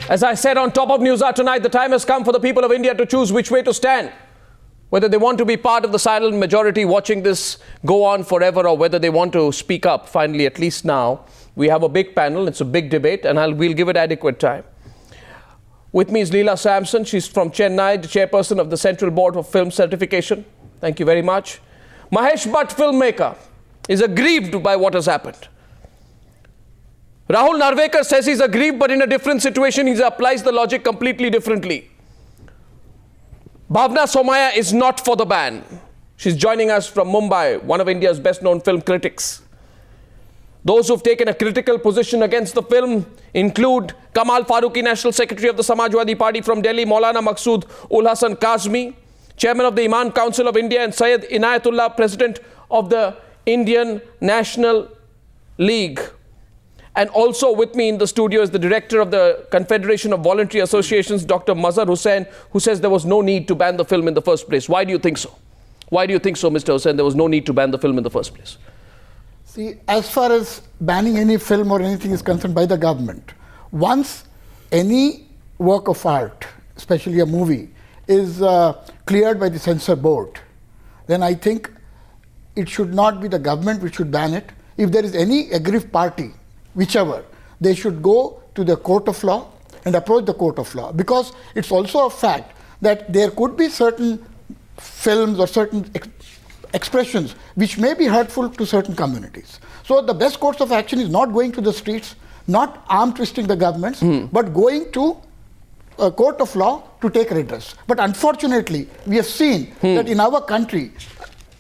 As I said on Top of Newshour tonight, the time has come for the people of India to choose which way to stand. Whether they want to be part of the silent majority watching this go on forever, or whether they want to speak up finally, at least now. We have a big panel, it's a big debate, and we'll give it adequate time. With me is Leela Sampson. She's from Chennai, the chairperson of the Central Board of Film Certification. Thank you very much. Mahesh Bhatt, filmmaker, is aggrieved by what has happened. Rahul Narvekar says he's aggrieved, but in a different situation, he applies the logic completely differently. Bhavna Somaya is not for the ban. She's joining us from Mumbai, one of India's best-known film critics. Those who've taken a critical position against the film include Kamal Farooqi, National Secretary of the Samajwadi Party from Delhi, Maulana Maqsood Ul Hasan Kazmi, Chairman of the Imam Council of India, and Syed Inayatullah, President of the Indian National League. And also with me in the studio is the Director of the Confederation of Voluntary Associations, Dr. Mazhar Hussain, who says there was no need to ban the film in the first place. Why do you think so? Why do you think so, Mr. Hussain, there was no need to ban the film in the first place? See, as far as banning any film or anything is concerned by the government, once any work of art, especially a movie, is cleared by the censor board, then I think it should not be the government which should ban it. If there is any aggrieved party, whichever, they should go to the court of law and approach the court of law, because it's also a fact that there could be certain films or certain expressions which may be hurtful to certain communities. So the best course of action is not going to the streets, not arm twisting the governments, but going to a court of law to take redress. But unfortunately, we have seen that in our country,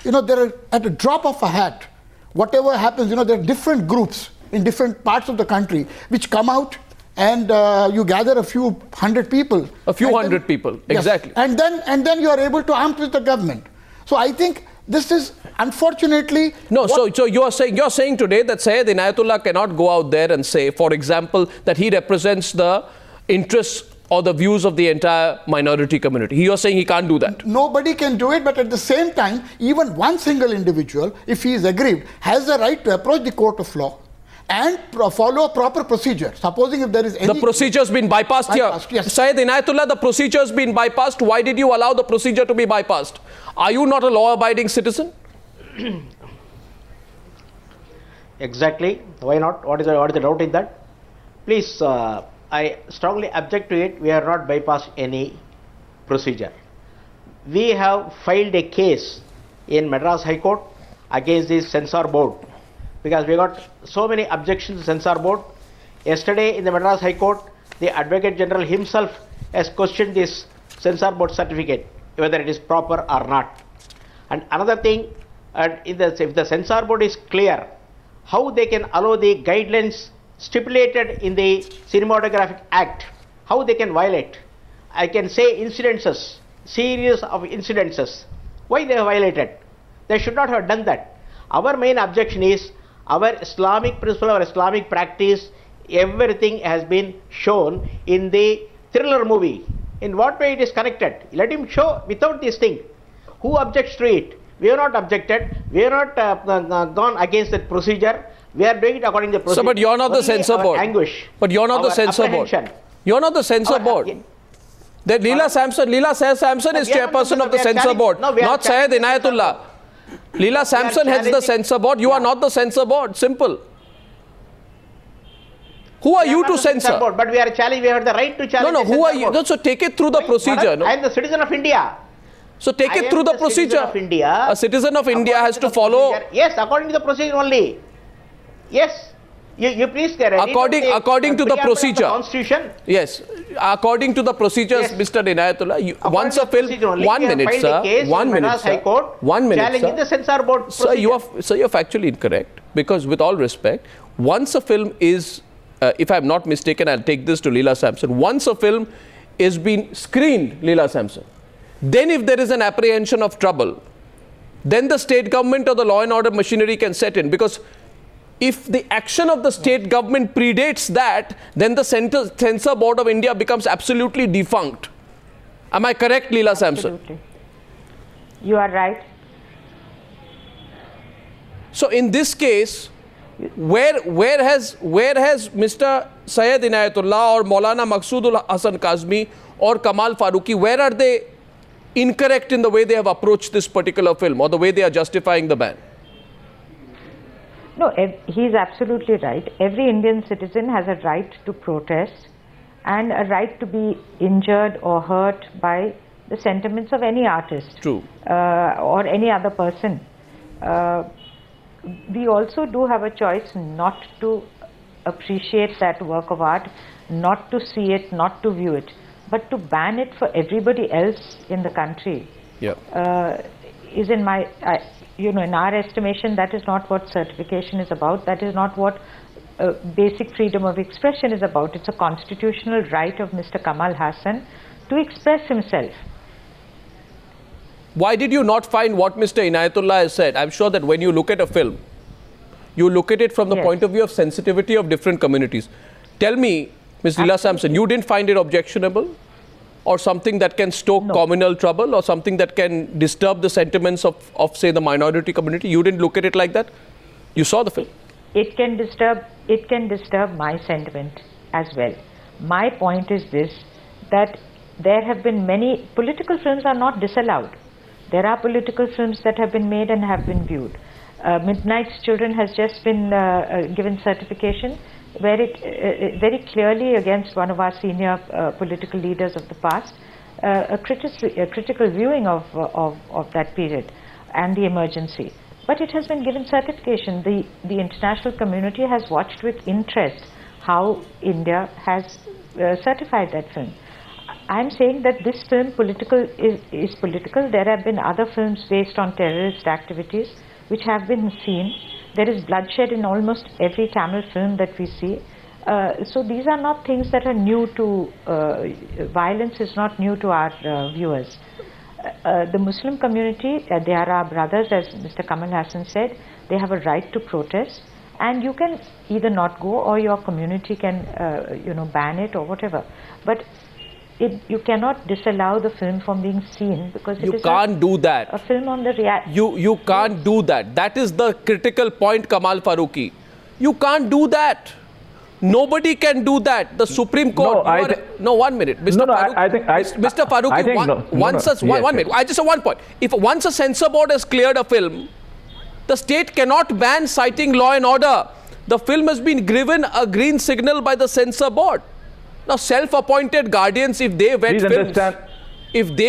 there are, at a drop of a hat, whatever happens, there are different groups in different parts of the country which come out and you gather a few hundred people. A few hundred people, exactly. Yes, and then you are able to arm twist the government. So I think this is unfortunately... No, so you're saying today that Syed Inayatullah cannot go out there and say, for example, that he represents the interests or the views of the entire minority community. You're saying he can't do that? Nobody can do it, but at the same time, even one single individual, if he is aggrieved, has the right to approach the court of law and follow a proper procedure. Supposing if there is any... The procedure's been bypassed here. Yes. Syed Inayatullah, the procedure's been bypassed. Why did you allow the procedure to be bypassed? Are you not a law-abiding citizen? Exactly. Why not? What is the doubt in that? Please, I strongly object to it. We are not bypassed any procedure. We have filed a case in Madras High Court against the censor board, because we got so many objections to censor board. Yesterday in the Madras High Court, the Advocate General himself has questioned this censor board certificate, whether it is proper or not. And another thing, if the censor board is clear, how they can allow the guidelines stipulated in the Cinematographic Act, how they can violate? I can say incidences, series of incidences. Why they have violated? They should not have done that. Our main objection is our Islamic principle, our Islamic practice, everything has been shown in the thriller movie. In what way it is connected? Let him show without this thing. Who objects to it? We are not objected. We are not gone against that procedure. We are doing it according to the procedure. So, but you're not the censor board. Anguish. But you're not the censor board. You're not the censor board. That Leela Sampson is chairperson of the censor board, not Syed Inayatullah. Leela Sampson heads the censor board. You are not the censor board. Simple. Who are you to censor? But we are challenging. We have the right to challenge. No, who are you? No, so take it through the procedure. I am the citizen of India. So take it through the procedure. A citizen of India has to follow. Yes, according to the procedure only. Yes. You please according to the procedure. Constitution. Yes. According to the procedures, yes. Mr. Inayatullah, once a film, 1 minute, sir. 1 minute, sir. 1 minute, challenging the censor board sir, you're factually incorrect, because with all respect, once a film is, if I'm not mistaken, I'll take this to Leela Sampson. Once a film is being screened, Leela Sampson, then if there is an apprehension of trouble, then the state government or the law and order machinery can set in, because if the action of the state government predates that, then the censor board of India becomes absolutely defunct. Am I correct, Leela Sampson? Absolutely. You are right. So in this case, Where has Mr. Syed Inayatullah or Maulana Maqsoodul Hasan Kazmi or Kamal Farooqi, where are they incorrect in the way they have approached this particular film or the way they are justifying the ban? No, he's absolutely right. Every Indian citizen has a right to protest and a right to be injured or hurt by the sentiments of any artist. True. Or any other person. We also do have a choice not to appreciate that work of art, not to see it, not to view it, but to ban it for everybody else in the country. Yeah. Is in my, in our estimation, that is not what certification is about. That is not what basic freedom of expression is about. It's a constitutional right of Mr. Kamal Hassan to express himself. Why did you not find what Mr. Inayatullah has said? I'm sure that when you look at a film, you look at it from the point of view of sensitivity of different communities. Tell me, Ms. Leela Sampson, you didn't find it objectionable? Or something that can stoke communal trouble, or something that can disturb the sentiments of say, the minority community? You didn't look at it like that? You saw the film. It can disturb my sentiment as well. My point is this, that there have been many, political films are not disallowed. There are political films that have been made and have been viewed. Midnight's Children has just been given certification, where it very clearly, against one of our senior political leaders of the past, a critical viewing of that period and the emergency. But it has been given certification. The international community has watched with interest how India has certified that film. I'm saying that this film is political. There have been other films based on terrorist activities which have been seen. There is bloodshed in almost every Tamil film that we see. So these are not things that are new to, violence is not new to our viewers. The Muslim community, they are our brothers, as Mr. Kamal Hassan said. They have a right to protest, and you can either not go, or your community can ban it or whatever. But you cannot disallow the film from being seen, because you can't do that. A film on the reality. You can't do that. That is the critical point, Kamal Farooqi. You can't do that. Nobody can do that. The Supreme Court. No, 1 minute, Mr. Farooqi. Mr. Farooqi, one minute. I just have one point. If once a censor board has cleared a film, the state cannot ban, citing law and order. The film has been given a green signal by the censor board. Now, self-appointed guardians, if they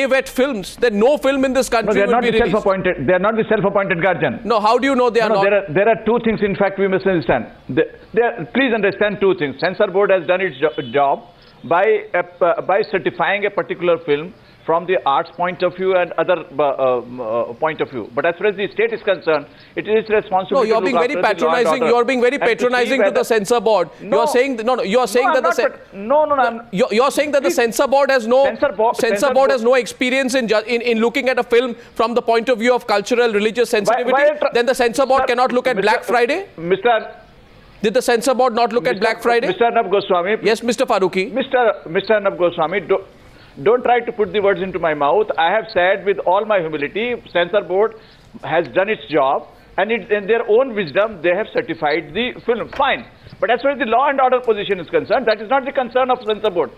vet films, then no film in this country will be released. They are not the self-appointed guardian. No, how do you know they are not? There are two things, in fact, we must understand. Please understand two things. Censor board has done its job by certifying a particular film from the arts point of view and other point of view. But as far as the state is concerned, it is responsibility. No, you are being very patronizing. You are being very patronizing to the censor board. No, you are saying you are saying that you are saying that the censor board has no has no experience in looking at a film from the point of view of cultural, religious sensitivity. Then the censor board cannot look at Black Friday. Did the censor board not look at Black Friday? Mr. Arnab Goswami. Yes, Mr. Farooqi. Mr. Arnab Goswami, don't try to put the words into my mouth. I have said with all my humility, censor board has done its job, and in their own wisdom, they have certified the film. Fine. But as far as the law and order position is concerned, that is not the concern of censor board.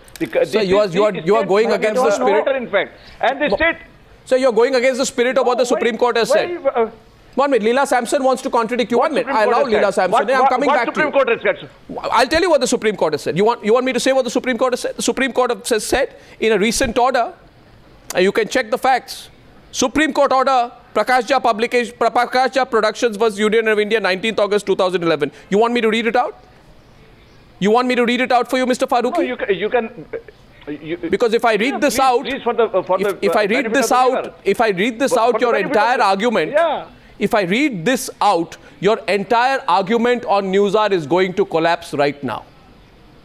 So you are going against the spirit. In fact, and the state. So you are going against the spirit of what the Supreme Court has said. 1 minute, Leela Sampson wants to contradict you. 1 minute, I allow Leela Sampson. I'm coming back to you. I'll tell you what the Supreme Court has said. You want me to say what the Supreme Court has said? The Supreme Court has said in a recent order, and you can check the facts. Supreme Court order, Prakashja Productions vs. Union of India, 19th August 2011. You want me to read it out? You want me to read it out for you, Mr. Farooqi? No, you can. Because if I read this out, if I read this out, your entire argument. If I read this out, your entire argument on Newshour is going to collapse right now.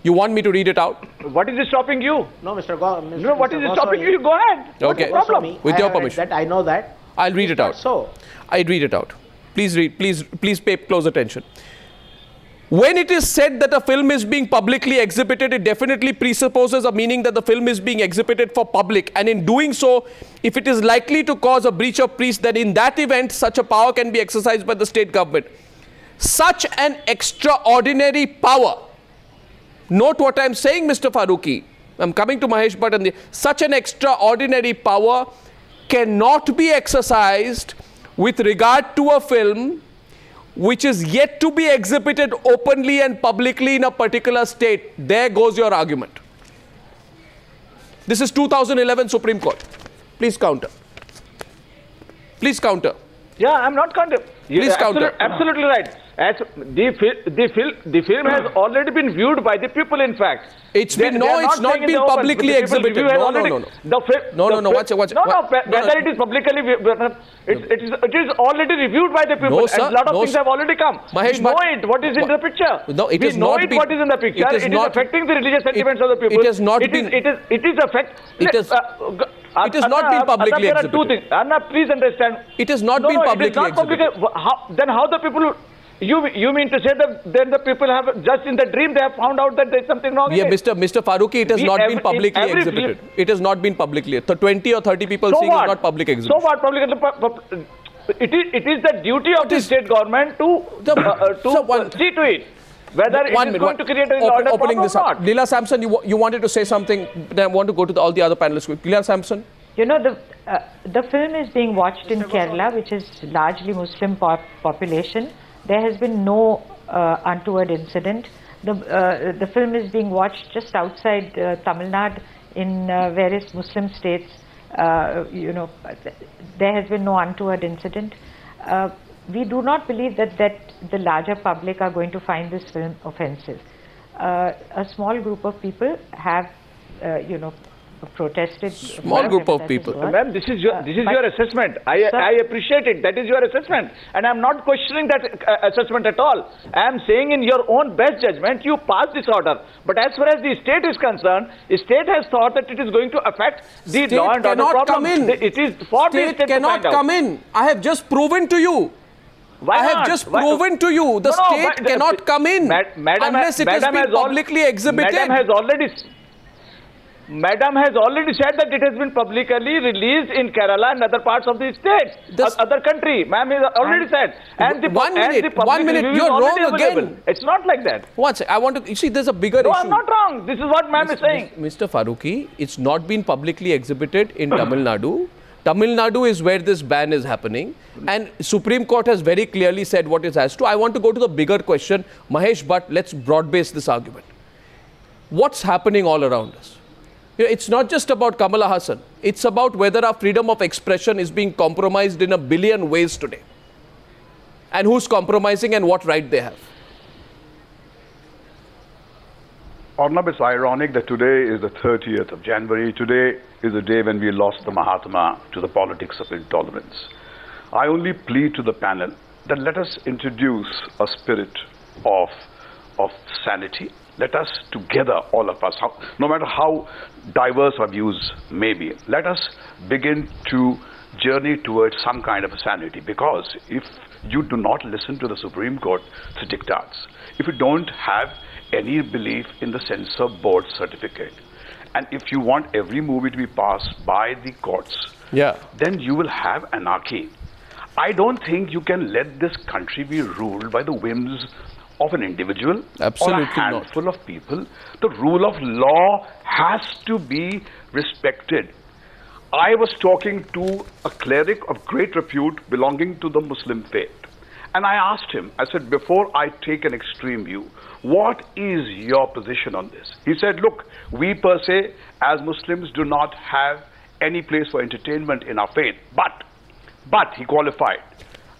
You want me to read it out? What is stopping you? No, Mr. What is stopping you? Go ahead. Okay. With your permission. I know that. I'll read it out. So I'll read it out. Please read. Please pay close attention. When it is said that a film is being publicly exhibited, it definitely presupposes a meaning that the film is being exhibited for public. And in doing so, if it is likely to cause a breach of peace, then in that event, such a power can be exercised by the state government. such an extraordinary power. Note what I'm saying, Mr. Farooqi. I'm coming to Mahesh Bhatt. And such an extraordinary power cannot be exercised with regard to a film which is yet to be exhibited openly and publicly in a particular state. There goes your argument. This is 2011 Supreme Court. Please counter. Please counter. Yeah, I'm not counter. Please counter. Absolutely right. As the film has already been viewed by the people, in fact. It's been, it's not been publicly exhibited. No. No, watch it. Whether it is publicly, it is already reviewed by the people. No, sir. And a lot of things have already come. Mahesh, we know it, what is in the picture. No, it is not. not What is in the picture. It is affecting the religious sentiments of the people. It has not been. It is affect. It has not been publicly exhibited. There are two things. Anna, please understand. It has not been publicly exhibited. Then how the people? You mean to say that then the people have, just in the dream, they have found out that there is something wrong? Yeah, Mr. Farooqi, it has not been publicly exhibited. It has not been publicly. 20 or 30 people seeing is not public exhibition. So what? It is the duty of the state government to see to it whether it is going to create a law and order or not. Leela Sampson, you wanted to say something. Then I want to go to all the other panelists. Leela Sampson. You know, the film is being watched in Kerala, which is largely Muslim population. There has been no untoward incident. The film is being watched just outside Tamil Nadu in various Muslim states. There has been no untoward incident. We do not believe that the larger public are going to find this film offensive. A small group of people have, protested. Small group of people. Ma'am, this is your assessment. I appreciate it. That is your assessment, and I'm not questioning that assessment at all. I am saying, in your own best judgment, you pass this order. But as far as the state is concerned, the state has thought that it is going to affect the law and order problem. It is for the state cannot come in. I have just proven to you. Why I have just proven to you the state cannot come in unless it has been publicly exhibited. Madam has already said that it has been publicly released in Kerala and other parts of the state, other country. Ma'am has already said. And the 1 minute, you're wrong again. It's not like that. I want to, you see, there's a bigger issue. No, I'm not wrong. This is what ma'am is saying. Mr. Farooqi, it's not been publicly exhibited in Tamil Nadu. Tamil Nadu is where this ban is happening, and Supreme Court has very clearly said what it has to. I want to go to the bigger question. Mahesh Bhatt, let's broad base this argument. What's happening all around us? It's not just about Kamala Hassan. It's about whether our freedom of expression is being compromised in a billion ways today. And who's compromising and what right they have. Arnab, it's ironic that today is the 30th of January. Today is the day when we lost the Mahatma to the politics of intolerance. I only plead to the panel that let us introduce a spirit of sanity. Let us together, all of us, no matter how diverse our views may be, let us begin to journey towards some kind of a sanity. Because if you do not listen to the Supreme Court's diktats, if you don't have any belief in the censor board certificate, and if you want every movie to be passed by the courts, then you will have anarchy. I don't think you can let this country be ruled by the whims of an individual or a handful of people. The rule of law has to be respected. I was talking to a cleric of great repute belonging to the Muslim faith, and I asked him, I said, before I take an extreme view, what is your position on this? He said, look, we per se as Muslims do not have any place for entertainment in our faith, but he qualified.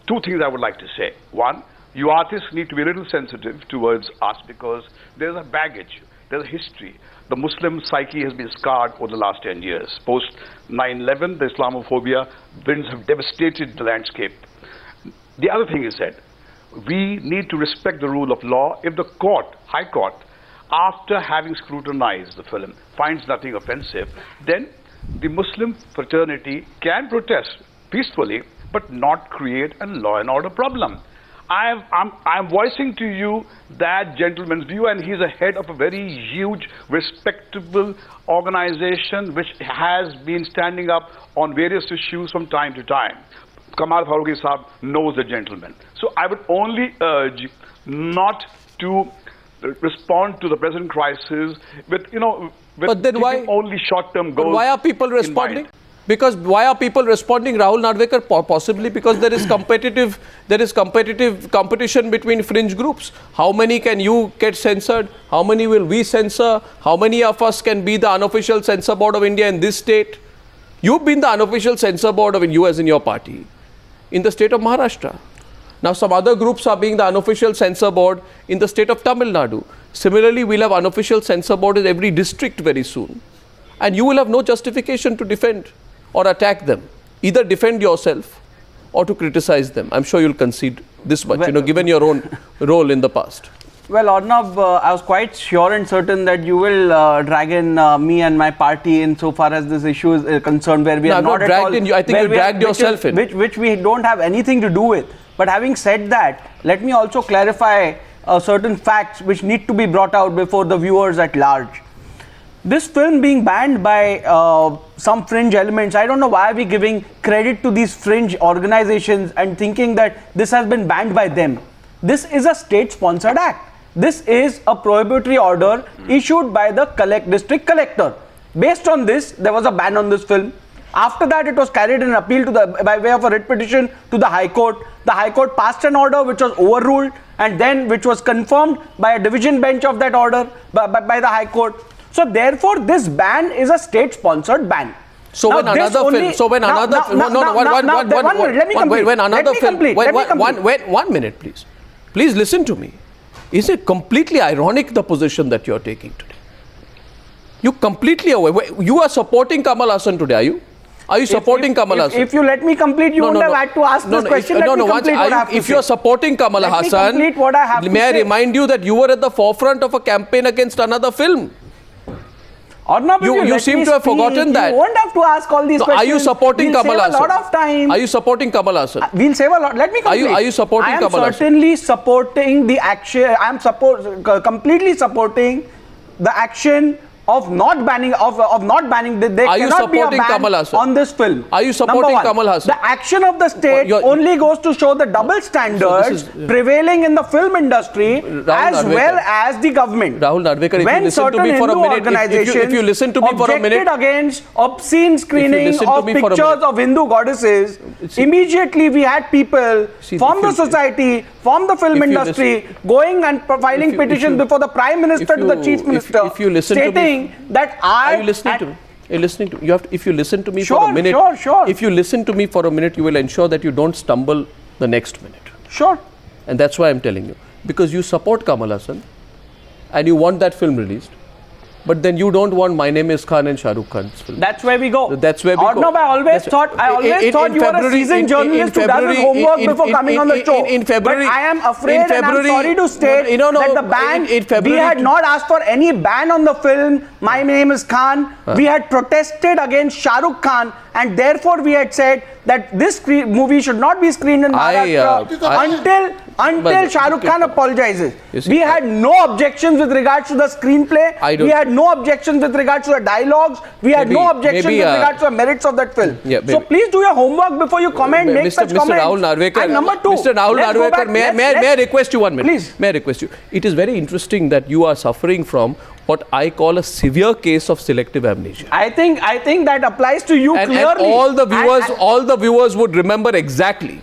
Two things I would like to say. One, you artists need to be a little sensitive towards us because there's a baggage, there's a history. The Muslim psyche has been scarred over the last 10 years. Post 9/11, the Islamophobia winds have devastated the landscape. The other thing is that we need to respect the rule of law. If the court, High Court, after having scrutinized the film, finds nothing offensive, then the Muslim fraternity can protest peacefully, but not create a law and order problem. I'm voicing to you that gentleman's view, and he's a head of a very huge, respectable organization which has been standing up on various issues from time to time. Kamal Farooqi Saab knows the gentleman. So I would only urge not to respond to the present crisis with, with But then why only short-term goals. But why are people responding? mind. Because why are people responding, Rahul Narvekar? Possibly because there is competition between fringe groups. How many can you get censored? How many will we censor? How many of us can be the unofficial censor board of India in this state? You've been the unofficial censor board of US in your party, in the state of Maharashtra. Now some other groups are being the unofficial censor board in the state of Tamil Nadu. Similarly, we'll have unofficial censor board in every district very soon. And you will have no justification to defend or attack them. Either defend yourself or to criticize them. I'm sure you'll concede this much, given your own role in the past. Well, Arnab, I was quite sure and certain that you will drag in me and my party insofar as this issue is concerned, where we are not at all... I think you dragged yourself in. Which we don't have anything to do with. But having said that, let me also clarify certain facts which need to be brought out before the viewers at large. This film being banned by some fringe elements, I don't know why are we giving credit to these fringe organizations and thinking that this has been banned by them. This is a state-sponsored act. This is a prohibitory order issued by the district collector. Based on this, there was a ban on this film. After that, it was carried in an appeal by way of a writ petition to the High Court. The High Court passed an order which was overruled and then which was confirmed by a division bench of that order by the High Court. So therefore, this ban is a state-sponsored ban. So now when another film, so when another, one minute, please. Please listen to me. Is it completely ironic, the position that you're taking today? You completely away. You are supporting Kamal Hassan today, are you? Are you supporting Kamal Hassan? If you let me complete, you wouldn't have had to ask this question. If you're supporting Kamal Hassan, may I remind you that you were at the forefront of a campaign against another film. Arnab, you seem to have forgotten that. You won't have to ask all these questions. Are you supporting Kamal Hassan? We'll save a lot of time. Are you supporting Kamal Hassan? We'll save a lot. Let me complete. Are you supporting Kamal Hassan? I am certainly supporting the action. I am completely supporting the action of not banning. There cannot be a ban on this film. Are you supporting Kamal Hassan? The action of the state only goes to show the double standards prevailing in the film industry as well as the government. Rahul Narvekar, if you listen to me for a minute, if you listen to me for a minute, objected against obscene screening of pictures of Hindu goddesses, immediately we had people from the society, from the film industry, going and filing petitions before the Prime Minister to the Chief Minister, stating that are you listening to me? You're listening to me. If you listen to me for a minute, if you listen to me for a minute, you will ensure that you don't stumble the next minute. Sure. And that's why I'm telling you. Because you support Kamal Hassan and you want that film released. But then you don't want My Name is Khan and Shah Rukh Khan's film. That's where we go. That's where we go. No, I always thought you were a seasoned journalist who does his homework before coming on the show. In February, but I am afraid and I'm sorry to state that the ban, we had not asked for any ban on the film My Name is Khan. We had protested against Shah Rukh Khan and therefore we had said that this movie should not be screened in Maharashtra until Shah Rukh Khan apologizes. We had no objections with regards to the screenplay. We had no objections with regards to the dialogues. We had no objections with regards to the merits of that film. So please do your homework before you comment, make such comments. Mr. Rahul Narvekar, and number two, Mr. Rahul Narvekar, may I request you 1 minute? Please. May I request you? It is very interesting that you are suffering from what I call a severe case of selective amnesia. I think that applies to you clearly. And all the viewers would remember exactly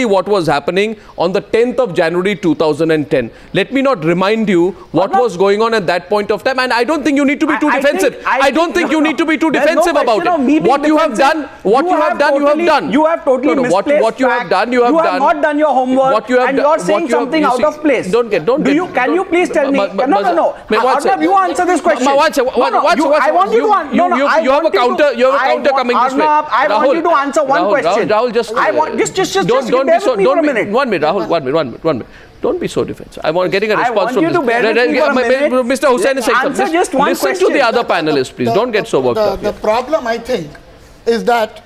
what was happening on the 10th of January 2010. Let me not remind you what was going on at that point of time, and I don't think you need to be too defensive. I don't think you need to be too defensive about it. What you have done, you have done. You have totally misplaced what you have done, you have done. You have not done your homework, and you are saying something out of place. Can you please tell me? No. Arnab, you answer this question. I want you to answer. You have a counter coming this way. Arnab, I want you to answer one question. Rahul, just don't be so. Don't be. 1 minute, Rahul. 1 minute. Don't be so defensive. I'm getting a response from this. Mr. Hussain is saying something. Listen to the other panelists, please. Don't get so worked up. The problem, I think, is that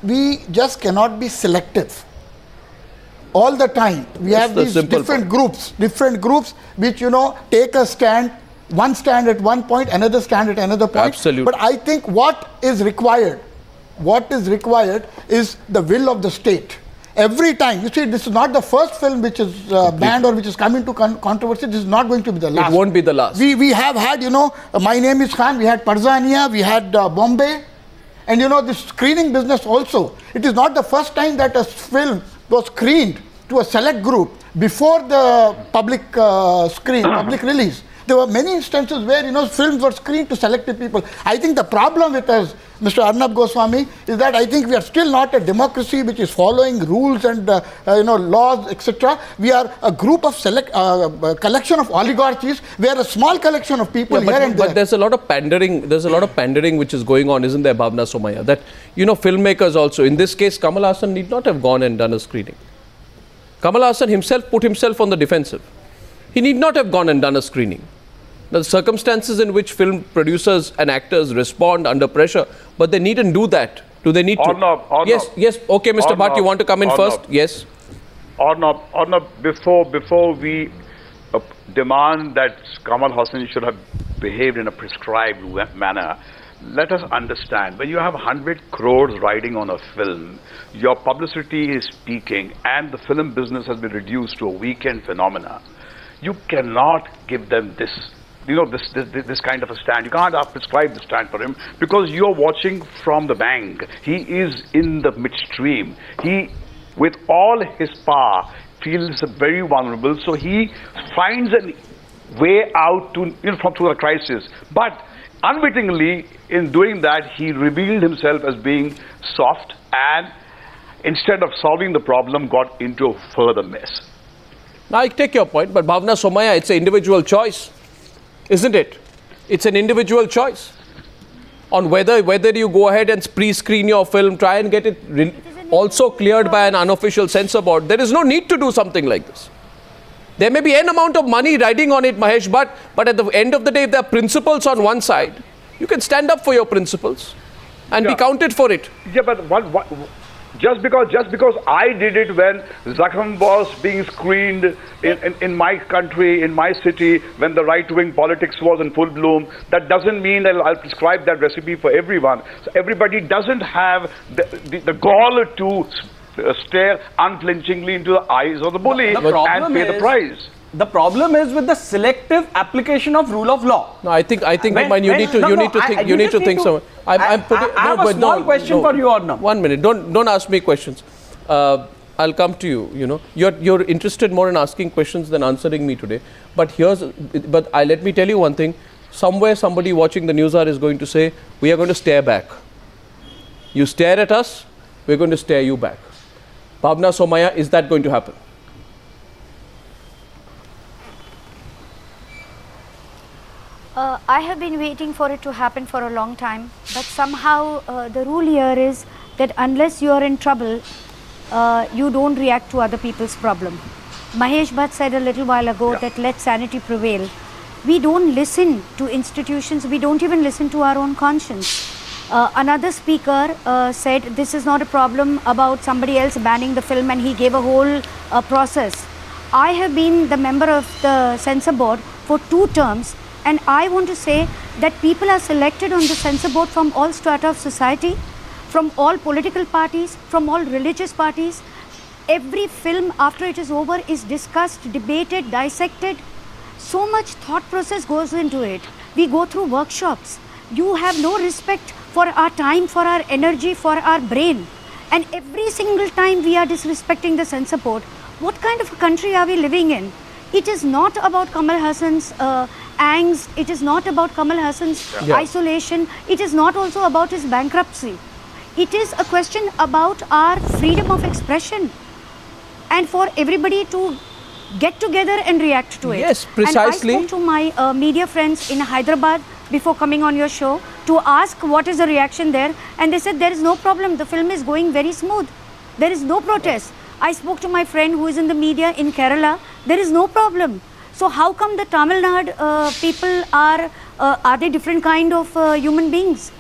we just cannot be selective. All the time, we have these different groups which, take a stand, one stand at one point, another stand at another point. Absolutely. But I think what is required what is required is the will of the state. Every time, you see, this is not the first film which is banned or which is coming to controversy. This is not going to be the last. It won't be the last. We have had, My Name is Khan, we had Parzania, we had Bombay, and this screening business also. It is not the first time that a film was screened to a select group before the public public release. There were many instances where films were screened to selected people. I think the problem with us, Mr. Arnab Goswami, is that I think we are still not a democracy which is following rules and laws, etc. We are a group of collection of oligarchies. We are a small collection of people here and there. But there's a lot of pandering. There's a lot of pandering which is going on, isn't there, Bhavna Somaya? That filmmakers also. In this case, Kamal Haasan need not have gone and done a screening. Kamal Haasan himself put himself on the defensive. He need not have gone and done a screening. The circumstances in which film producers and actors respond under pressure, but they needn't do that. Do they need to? Yes. Okay, Mr. Bhatt, you want to come in first? Yes. Arnab, before we demand that Kamal Haasan should have behaved in a prescribed manner, let us understand, when you have 100 crores riding on a film, your publicity is peaking and the film business has been reduced to a weekend phenomena. You cannot give them this kind of a stand. You can't prescribe the stand for him because you're watching from the bank. He is in the midstream. He, with all his power, feels very vulnerable. So he finds a way out to the crisis. But unwittingly, in doing that, he revealed himself as being soft and instead of solving the problem, got into a further mess. Now, I take your point, but Bhavna Somaya, it's an individual choice, isn't it? It's an individual choice on whether you go ahead and pre-screen your film, try and get it also cleared by an unofficial censor board. There is no need to do something like this. There may be an amount of money riding on it, Mahesh, but at the end of the day, if there are principles on one side, you can stand up for your principles and be counted for it. Yeah, but just because I did it when Zakham was being screened in my country, in my city, when the right-wing politics was in full bloom, that doesn't mean that I'll prescribe that recipe for everyone. So everybody doesn't have the gall to stare unflinchingly into the eyes of the bully and pay the price. The problem is with the selective application of rule of law. No, I think you need to think so. I have a small question for you, Arnab. 1 minute. Don't ask me questions. I'll come to you. You're interested more in asking questions than answering me today. But let me tell you one thing. Somewhere somebody watching the Newshour is going to say, we are going to stare back. You stare at us, we're going to stare you back. Bhavna Somaya, is that going to happen? I have been waiting for it to happen for a long time, but somehow the rule here is that unless you are in trouble, you don't react to other people's problem. Mahesh Bhatt said a little while ago that let sanity prevail. We don't listen to institutions, we don't even listen to our own conscience. Another speaker said this is not a problem about somebody else banning the film, and he gave a whole process. I have been the member of the censor board for 2 terms. And I want to say that people are selected on the censor board from all strata of society, from all political parties, from all religious parties. Every film after it is over is discussed, debated, dissected. So much thought process goes into it. We go through workshops. You have no respect for our time, for our energy, for our brain. And every single time we are disrespecting the censor board, what kind of a country are we living in? It is not about Kamal Haasan's angst, it is not about Kamal Haasan's isolation, it is not also about his bankruptcy. It is a question about our freedom of expression and for everybody to get together and react to it. Yes, precisely. And I spoke to my media friends in Hyderabad before coming on your show to ask what is the reaction there, and they said there is no problem, the film is going very smooth, there is no protest. I spoke to my friend who is in the media in Kerala, there is no problem. So how come the Tamil Nadu people are they different kind of human beings?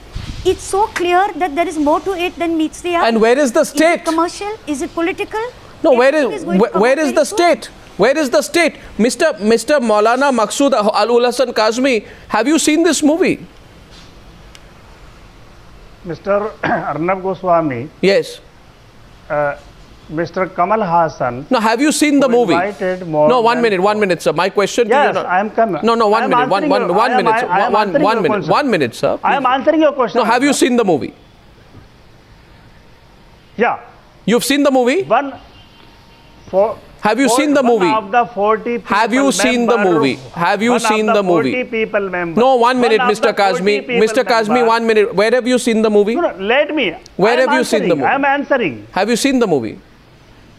It's so clear that there is more to it than meets the eye. And where is the state? Is it commercial? Is it political? No, where is the state? Where is the state? Mr. Maulana Maqsood Al Hasan Kazmi, have you seen this movie? Mr. Arnab Goswami, Yes. Mr. Kamal Hassan. Now, have you seen the movie? No, 1 minute, sir. My question yes, to you. I am coming. No, 1 minute, one minute, 1 minute, sir. I am answering your question. No, have you seen the movie? Yeah. You've seen the movie? Have you seen the movie? Of the 40 have you seen the movie? Have you seen the movie? 40 people member. No, 1 minute, Mr. Kazmi. Mr. Kazmi, 1 minute. Where have you seen the movie? No, let me. Where have you seen the movie? I am answering. Have you seen the movie?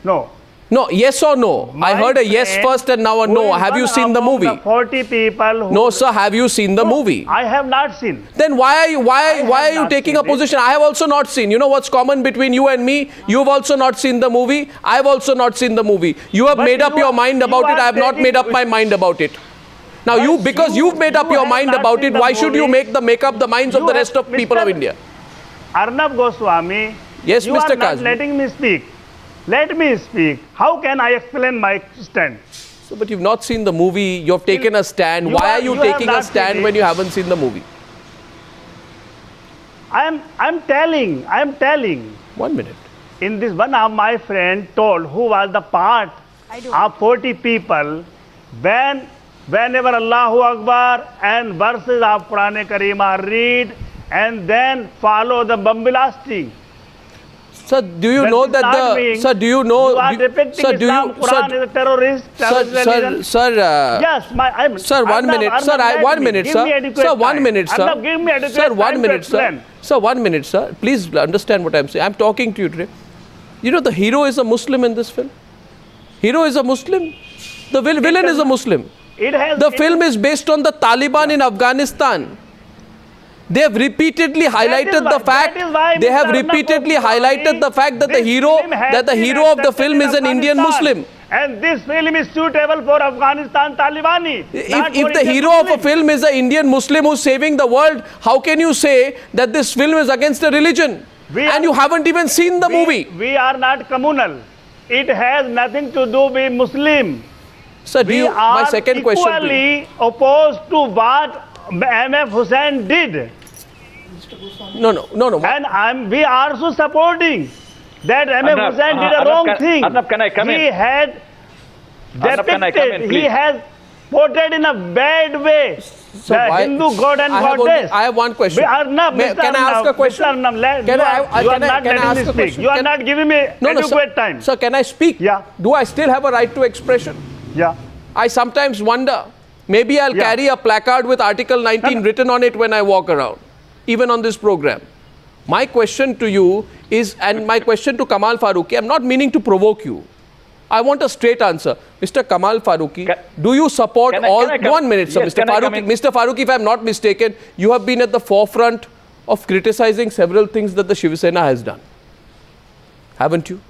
No. No, yes or no? I heard a yes first and now a no. Have you seen the movie? 40 people who no, sir. Have you seen the movie? I have not seen. Then why are you taking a position? I have also not seen. You know what's common between you and me? You've also not seen the movie. I have also not seen the movie. You have made up your mind about it. I have not made up my mind about it. Now because you've made up your mind about it, why should you make up the minds of the rest of people of India? Arnab Goswami. Yes, you Mr. are not Kazmi. letting me speak. Let me speak. How can I explain my stand? So, but you've not seen the movie. You've taken a stand. Why are you taking a stand when you haven't seen the movie? I'm telling. 1 minute. In this, one of my friend told who was the part of 40 people whenever Allahu Akbar and verses of Quran Kareem are read and then follow the bomb blasting. Sir, do you know that the... Sir, do you know... You are depicting Islam, Quran is a terrorist religion. Sir, yes, I'm... Sir, 1 minute. Sir, 1 minute, sir. Sir, 1 minute, sir. Give me adequate sir, 1 minute, sir. Explain. Sir, 1 minute, sir. Please understand what I'm saying. I'm talking to you today. You know, the hero is a Muslim in this film. Hero is a Muslim. The villain is a Muslim. The film is based on the Taliban in Afghanistan. They have repeatedly highlighted the fact. They have repeatedly highlighted the fact that the hero of the film is an Indian Muslim. And this film is suitable for Afghanistan Talibani. If the hero of a film is an Indian Muslim who's saving the world, how can you say that this film is against a religion? And you haven't even seen the movie. We are not communal. It has nothing to do with Muslim. Sir, my second question. We are equally opposed to what M.F. Hussain did. No. And we are also supporting that M.F. Hussain did a wrong thing. Arnab, can I come in? He had depicted, he has portrayed in a bad way the Hindu god and goddess. I have one question. Arnab, can I ask a question? You are not letting me speak. You are not giving me adequate time. Sir, can I speak? Yeah. Do I still have a right to expression? Yeah. I sometimes wonder, maybe I'll carry a placard with Article 19 written on it when I walk around, even on this program. My question to you is, and my question to Kamal Farooqi, I'm not meaning to provoke you. I want a straight answer. Mr. Kamal Farooqi, do you support all... 1 minute, sir. Yes, Mr. Farooqi, if I'm not mistaken, you have been at the forefront of criticizing several things that the Shiv Sena has done. Haven't you?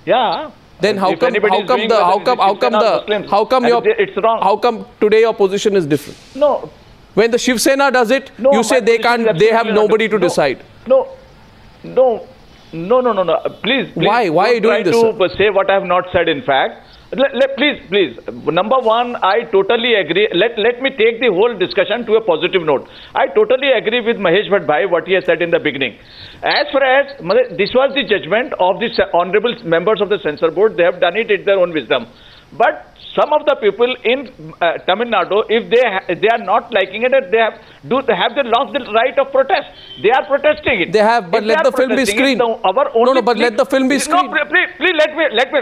Yeah. Then how come today your position is different? No. When the Shiv Sena does it, you say they have nobody to decide. No. Please. Why are you doing this? To say what I have not said, in fact. Please. Number one, I totally agree. Let me take the whole discussion to a positive note. I totally agree with Mahesh Bhatt, what he has said in the beginning. As far as this was the judgment of the honorable members of the censor board, they have done it in their own wisdom. But some of the people in Tamil Nadu, if they are not liking it, have they lost the right of protest? They are protesting it. They have, but let the film be screened. Let the film be screened. No, please let me.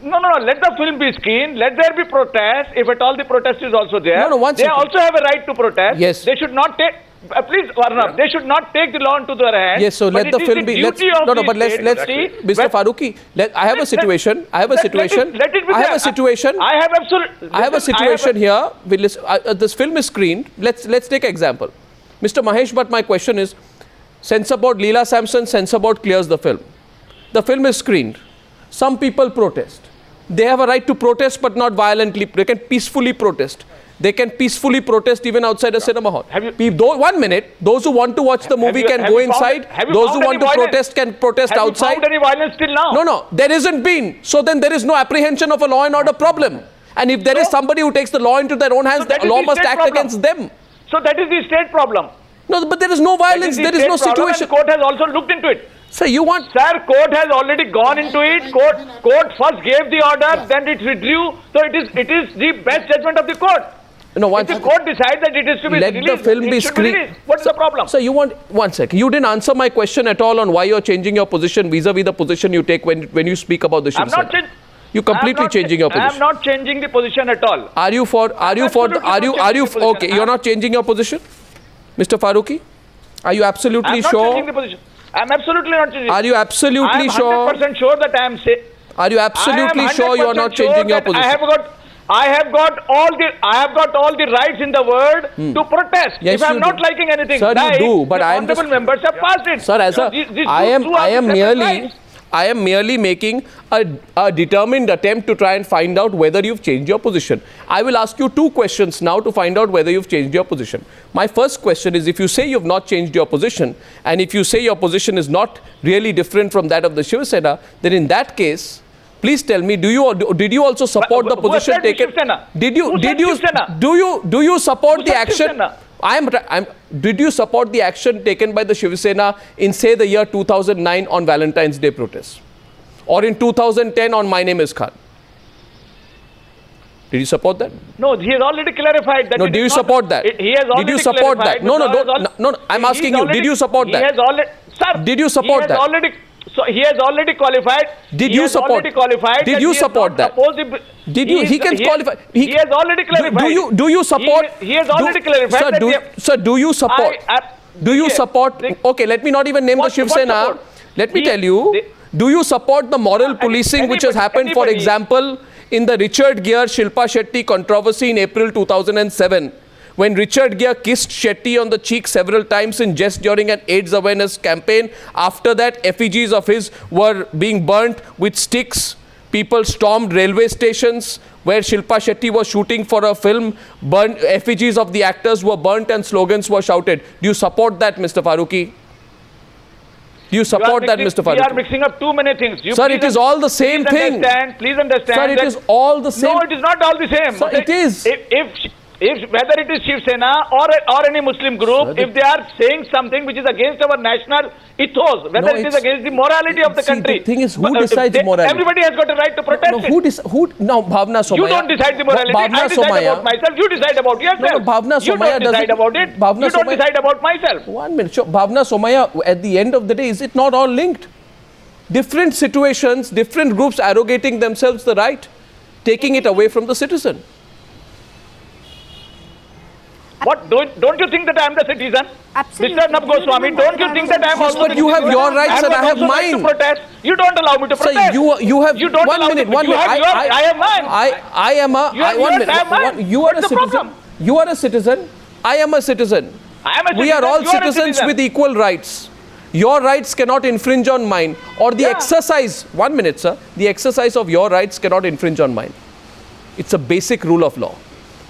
No, let the film be screened. Let there be protest. If at all the protest is also there, they also have a right to protest. Yes. They should not take. Please, Arnab, they should not take the law into their hands. Yes, so let the film be. Let's Mr. Farooqi, I have a situation. I have a situation here. This film is screened. Let's take an example. Mr. Mahesh Bhatt, my question is, censor board, Leela Sampson, censor board clears the film. The film is screened. Some people protest. They have a right to protest, but not violently. They can peacefully protest. They can peacefully protest even outside a cinema hall. 1 minute. Those who want to watch the movie can go inside. Those who want to protest can protest outside. Have you found any violence till now? No. There isn't been. So then there is no apprehension of a law and order problem. And if there is somebody who takes the law into their own hands, the law must act against them. So that is the state problem. No, but there is no violence. There is no situation. Court has also looked into it. Sir, you want... Sir, court has already gone into it. Court first gave the order, then it withdrew. So it is the best judgment of the court. No, if the court decides that it is to be let released, the film be screened. What's the problem? So you want... One second. You didn't answer my question at all on why you're changing your position vis-a-vis the position you take when you speak about the Shiv Sena. You're completely changing your position. I'm not changing the position at all. Okay, you're not changing your position? Mr. Farooqi? Are you absolutely sure? I'm not changing the position. I'm absolutely not changing. Are you absolutely sure? I'm 100% sure that I am saying. Are you absolutely sure you are not changing your position? I have got all the rights in the world to protest. Yes, if I'm not liking anything, sir, you do. But I am just members have passed it. Sir, I am merely making a determined attempt to try and find out whether you've changed your position. I will ask you two questions now to find out whether you've changed your position. My first question is, if you say you've not changed your position, and if you say your position is not really different from that of the Shiv Sena, then in that case, please tell me, did you also support the position taken? Did you support the action? Did you support the action taken by the Shiv Sena in, say, the year 2009 on Valentine's Day protests? Or in 2010 on My Name is Khan? Did you support that? No, he has already clarified that. No, do you support that? He has already Did you support that? No, I'm asking you, did you support that? He has already, sir, did you support that? So he has already qualified. Did you support? Did you support that? Did you? He can qualify. He has already clarified. Do you support? He has already clarified. Sir, do you support? Do you support? Okay, let me not even name the Shiv Sena. Let me tell you. Do you support the moral policing which has happened, for example, in the Richard Gere Shilpa Shetty controversy in April 2007? When Richard Gere kissed Shetty on the cheek several times in jest during an AIDS awareness campaign. After that, effigies of his were being burnt with sticks. People stormed railway stations where Shilpa Shetty was shooting for a film. Effigies of the actors were burnt and slogans were shouted. Do you support that, Mr. Farooqi? Do you support that, Mr. Farooqi? We are mixing up too many things. Sir, it is all the same thing. Please understand. Sir, it is all the same. No, it is not all the same. Sir, it is. If whether it is Shiv Sena or any Muslim group, if they are saying something which is against our national ethos, whether it is against the morality of the country. The thing is, who decides morality? Everybody has got a right to protest Now, Bhavna Somaya. You don't decide the morality. I decide about myself. You decide about yourself. No, Bhavna Somaya you don't decide about it. You don't decide about myself. 1 minute. Sure. Bhavna Somaya, at the end of the day, is it not all linked? Different situations, different groups arrogating themselves the right, taking it away from the citizen. What, don't you think that I am the citizen? Absolutely. Mr. Nab Goswami, don't you think that I am also but you have your rights and I have mine. To protest. You don't allow me to protest. Sir, you have... You don't 1 minute, 1 minute. I have mine. I am a... You are a citizen. You are a citizen. I am a citizen. We are all citizens with equal rights. Your rights cannot infringe on mine. Or the exercise... 1 minute, sir. The exercise of your rights cannot infringe on mine. It's a basic rule of law.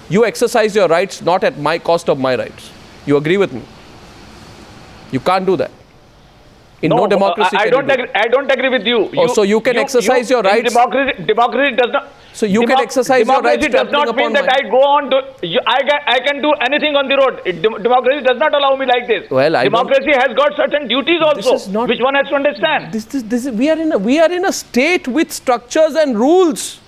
You exercise your rights not at my cost of my rights. You agree with me? You can't do that. In no democracy. I don't agree with you. So you can exercise your rights. Democracy does not. So you can exercise your rights. Democracy does not mean that I go on to. I can do anything on the road. Democracy does not allow me like this. Well, democracy has got certain duties also, which one has to understand. We are in a state with structures and rules.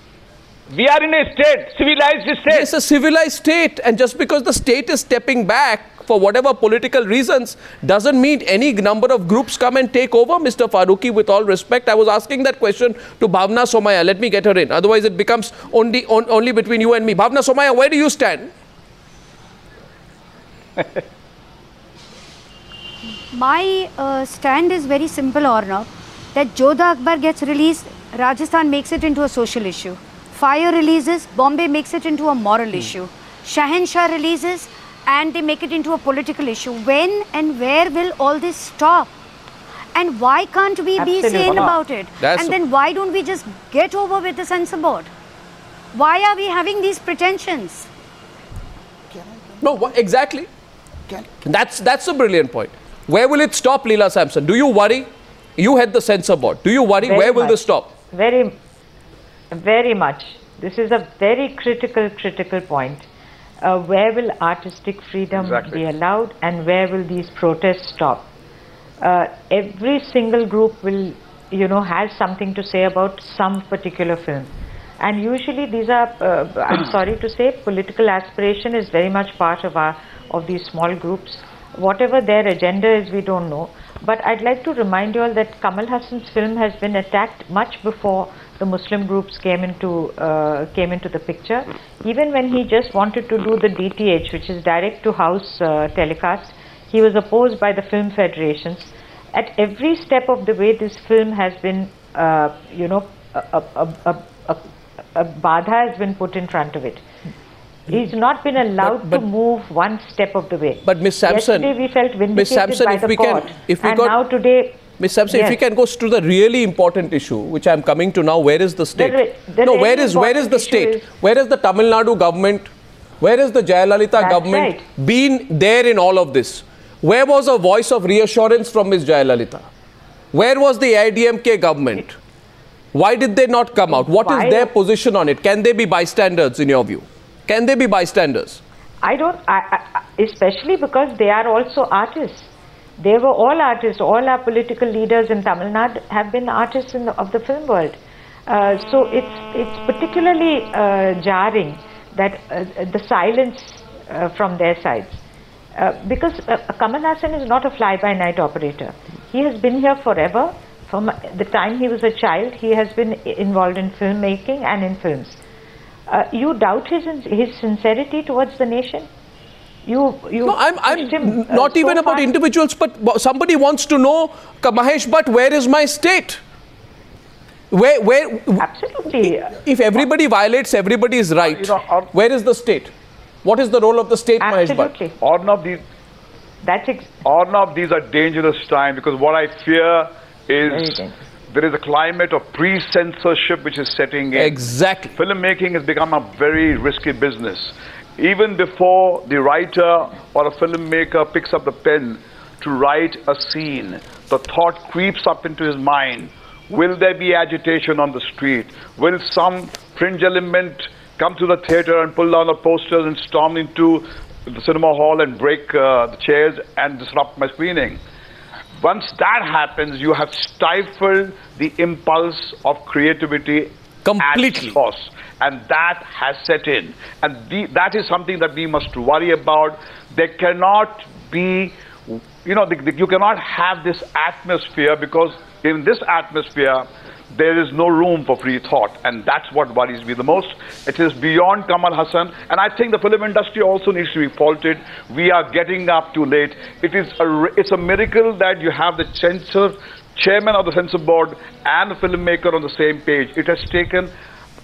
We are in a state, civilized state. Yes, a civilized state. And just because the state is stepping back for whatever political reasons, doesn't mean any number of groups come and take over, Mr. Farooqi, with all respect. I was asking that question to Bhavna Somaya. Let me get her in. Otherwise, it becomes only between you and me. Bhavna Somaya, where do you stand? My stand is very simple, Arnav, that Jodha Akbar gets released, Rajasthan makes it into a social issue. Fire releases, Bombay makes it into a moral issue. Shahenshah releases, and they make it into a political issue. When and where will all this stop? And why can't we be sane about it? And then why don't we just get over with the censor board? Why are we having these pretensions? No, exactly. That's a brilliant point. Where will it stop, Leela Sampson? Do you worry? You head the censor board. Do you worry? Where will this stop? Very much. This is a very critical point. where will artistic freedom Exactly. be allowed and where will these protests stop? Every single group will, has something to say about some particular film. And usually these are, I'm sorry to say, political aspiration is very much part of these small groups. Whatever their agenda is, we don't know. But I'd like to remind you all that Kamal Hassan's film has been attacked much before the Muslim groups came into the picture. Even when he just wanted to do the DTH, which is direct to house telecast, he was opposed by the film federations. At every step of the way, this film has been, a badha has been put in front of it. He's not been allowed to move one step of the way. But Ms. Sampson, yesterday we felt vindicated by the court, now today. Ms. Sampson, yes. if we can go to the really important issue, which I'm coming to now, where is the state? Where is the state? Where is the Tamil Nadu government? Where is the Jayalalitha government been there in all of this? Where was a voice of reassurance from Ms. Jayalalitha? Where was the AIDMK government? Why did they not come out? What is their position on it? Can they be bystanders in your view? Can they be bystanders? I don't, especially because they are also artists. They were all artists. All our political leaders in Tamil Nadu have been artists of the film world. So it's particularly jarring that the silence from their sides. Because Kamal Hassan is not a fly-by-night operator. He has been here forever. From the time he was a child, he has been involved in filmmaking and in films. You doubt his sincerity towards the nation? No, I'm not even about individuals, but somebody wants to know, Mahesh Bhatt, where is my state? Where? Absolutely. If everybody violates everybody's right, where is the state? What is the role of the state, Mahesh Bhatt? Arnab, these are dangerous times, because what I fear is there is a climate of pre-censorship which is setting in. Exactly. Filmmaking has become a very risky business. Even before the writer or a filmmaker picks up the pen to write a scene, the thought creeps up into his mind. Will there be agitation on the street? Will some fringe element come to the theater and pull down the posters and storm into the cinema hall and break the chairs and disrupt my screening? Once that happens, you have stifled the impulse of creativity completely. At cost. And that has set in. And that is something that we must worry about. There cannot be, you cannot have this atmosphere, because in this atmosphere, there is no room for free thought. And that's what worries me the most. It is beyond Kamal Hassan. And I think the film industry also needs to be faulted. We are getting up too late. It's a miracle that you have the chairman of the censor board and the filmmaker on the same page. It has taken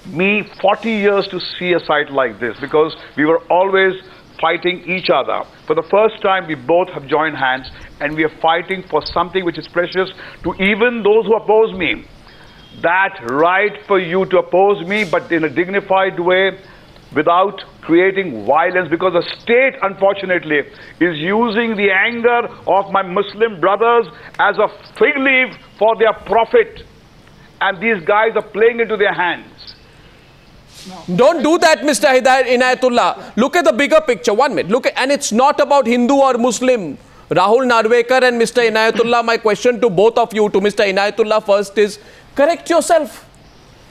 me 40 years to see a site like this, because we were always fighting each other. For the first time, we both have joined hands, and we are fighting for something which is precious to even those who oppose me. That right for you to oppose me, but in a dignified way, without creating violence, because the state, unfortunately, is using the anger of my Muslim brothers as a fig leaf for their profit. And these guys are playing into their hands. Don't do that, Mr. Inayatullah. Look at the bigger picture. 1 minute. And it's not about Hindu or Muslim. Rahul Narvekar and Mr. Inayatullah, my question to both of you, to Mr. Inayatullah first is, correct yourself.